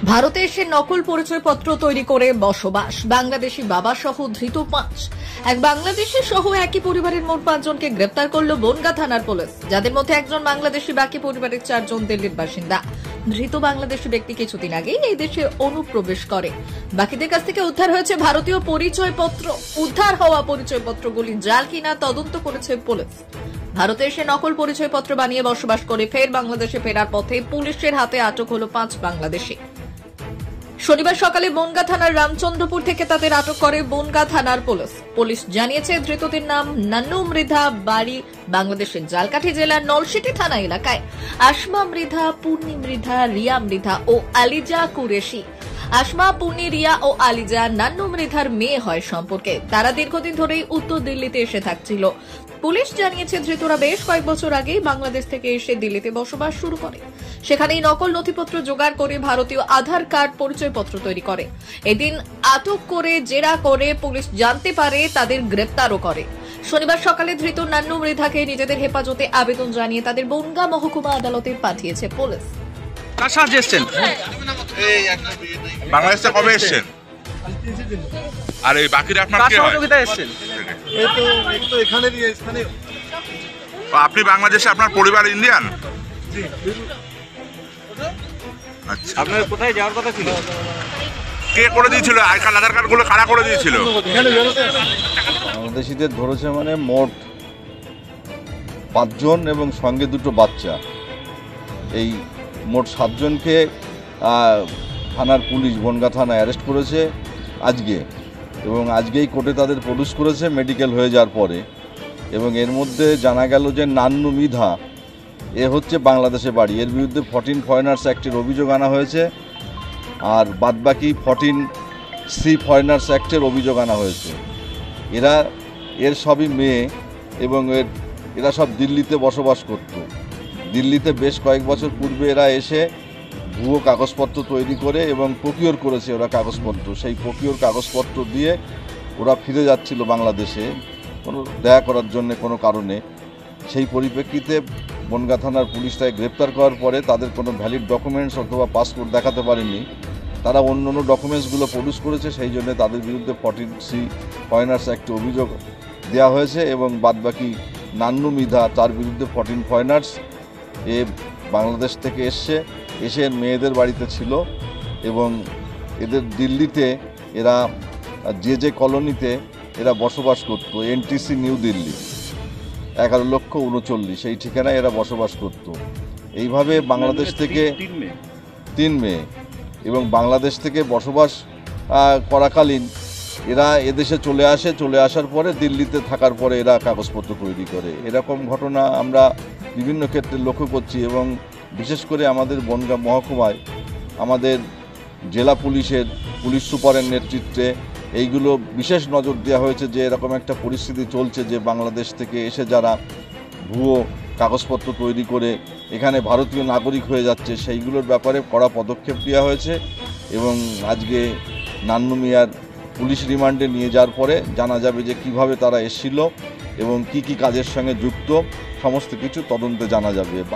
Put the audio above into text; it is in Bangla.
ভারতে এসে নকল পরিচয়পত্র তৈরি করে বসবাস বাংলাদেশি বাবা সহ ধৃত ৫। এক বাংলাদেশি সহ একই পরিবারের মোট ৫ জনকে গ্রেপ্তার করল বনগাঁ থানার পুলিশ, যাদের মধ্যে একজন বাংলাদেশি, বাকি পরিবারের ৪ জন দিল্লির বাসিন্দা। ধৃত বাংলাদেশি ব্যক্তি কিছুদিন আগেই এই দেশে অনুপ্রবেশ করে। বাকিদের কাছ থেকে উদ্ধার হয়েছে ভারতীয় পরিচয়পত্র। উদ্ধার হওয়া পরিচয়পত্রগুলি জাল কিনা তদন্ত করেছে পুলিশ। ভারতে এসে নকল পরিচয়পত্র বানিয়ে বসবাস করে ফের বাংলাদেশে ফেরার পথে পুলিশের হাতে আটক হল ৫ বাংলাদেশি। শনিবার সকালে বনগাঁ থানার রামচন্দ্রপুর থেকে তাদের আটক করে বনগাঁ থানার পুলিশ। পুলিশ জানিয়েছে ধৃতদের নাম নান্নু মৃধা, বাড়ি বাংলাদেশের ঝালকাঠি জেলার নলসিটি থানা এলাকায়। আসমা মৃধা, পূর্ণি মৃধা, রিয়া মৃধা ও আলিজা কুরেশি। আসমা, পূর্ণি, রিয়া ও আলিজা নান্নু মৃধার মেয়ে হয় সম্পর্কে। তারা দীর্ঘদিন ধরেই উত্তর দিল্লিতে এসে থাকছিল। পুলিশ জানিয়েছে ধৃতরা বেশ কয়েক বছর আগেই বাংলাদেশ থেকে এসে দিল্লিতে বসবাস শুরু করে। সেখানেই নকল নথিপত্র জোগাড় করে ভারতীয় আধার কার্ড পরিচয়পত্র তৈরি করে। এদিন আটক করে জেরা করে পুলিশ জানতে পারে তাদের গ্রেপ্তারও করে। শনিবার সকালে ধৃত নান্নু মৃধাকে নিজেদের হেফাজতে আবেদন জানিয়ে তাদের বনগাঁ মহকুমা আদালতে পাঠিয়েছে পুলিশ। বাংলাদেশ থেকে কবে এসেছেন? আর এই বাকিরা আপনার কে হয়? আপনি বাংলাদেশে, আপনার পরিবার ইন্ডিয়ান? আচ্ছা, আপনার কোথায় যাওয়ার কথা ছিল? কে করে দিয়েছিল? আধার কার্ড গুলো কারা করে দিয়েছিল? বাংলাদেশিদের ধরেছে মানে মোট ৫ জন এবং সঙ্গে 2টো বাচ্চা। এই মোট 7 জনকে থানার পুলিশ বনগাঁ থানা অ্যারেস্ট করেছে আজকে, এবং আজকেই কোর্টে তাদের প্রডিউস করেছে মেডিকেল হয়ে যাওয়ার পরে। এবং এর মধ্যে জানা গেল যে নান্নু মৃধা এ হচ্ছে বাংলাদেশে বাড়ি। এর বিরুদ্ধে 14 ফরেনার্স অ্যাক্টের অভিযোগ আনা হয়েছে, আর বাদবাকি 14C ফরেনার্স অ্যাক্টের অভিযোগ আনা হয়েছে। এর সবই মেয়ে, এবং এরা সব দিল্লিতে বসবাস করত। দিল্লিতে বেশ কয়েক বছর পূর্বে এরা এসে ভুয়ো কাগজপত্র তৈরি করে এবং প্রকিওর করেছে ওরা কাগজপত্র। সেই প্রকিওর কাগজপত্র দিয়ে ওরা ফিরে যাচ্ছিল বাংলাদেশে কোনো দেখা করার জন্য কোনো কারণে। সেই পরিপ্রেক্ষিতে বনগাঁ থানার পুলিশ তাকে গ্রেপ্তার করার পরে তাদের কোনো ভ্যালিড ডকুমেন্টস অথবা পাসপোর্ট দেখাতে পারেনি। তারা অন্য ডকুমেন্টসগুলো প্রডিউস করেছে, সেই জন্য তাদের বিরুদ্ধে 14C ফরেনার্স অ্যাক্টে অভিযোগ দেওয়া হয়েছে। এবং বাদবাকি নান্নু মৃধা, তার বিরুদ্ধে 14 ফরেনার্স। এ বাংলাদেশ থেকে এসে মেয়েদের বাড়িতে ছিল, এবং এদের দিল্লিতে এরা যে কলোনিতে এরা বসবাস করত, NTC নিউ দিল্লি 11,39,000 সেই ঠিকানায় এরা বসবাস করত। এইভাবে বাংলাদেশ থেকে 3 মেয়ে, এবং বাংলাদেশ থেকে বসবাস করাকালীন এরা এদেশে চলে আসার পরে দিল্লিতে থাকার পরে এরা কাগজপত্র তৈরি করে। এরকম ঘটনা আমরা বিভিন্ন ক্ষেত্রে লক্ষ্য করছি, এবং বিশেষ করে আমাদের বনগাঁ মহকুমায় আমাদের জেলা পুলিশ সুপারের নেতৃত্বে এইগুলো বিশেষ নজর দেওয়া হয়েছে যে এরকম একটা পরিস্থিতি চলছে যে বাংলাদেশ থেকে এসে যারা ভুয়ো কাগজপত্র তৈরি করে এখানে ভারতীয় নাগরিক হয়ে যাচ্ছে, সেইগুলোর ব্যাপারে কড়া পদক্ষেপ নেওয়া হয়েছে। এবং আজকে নান্নু মিয়ার পুলিশ রিমান্ডে নিয়ে যাওয়ার পরে জানা যাবে যে কিভাবে তারা এসেছিল এবং কি কাজের সঙ্গে যুক্ত, সমস্ত কিছু তদন্তে জানা যাবে।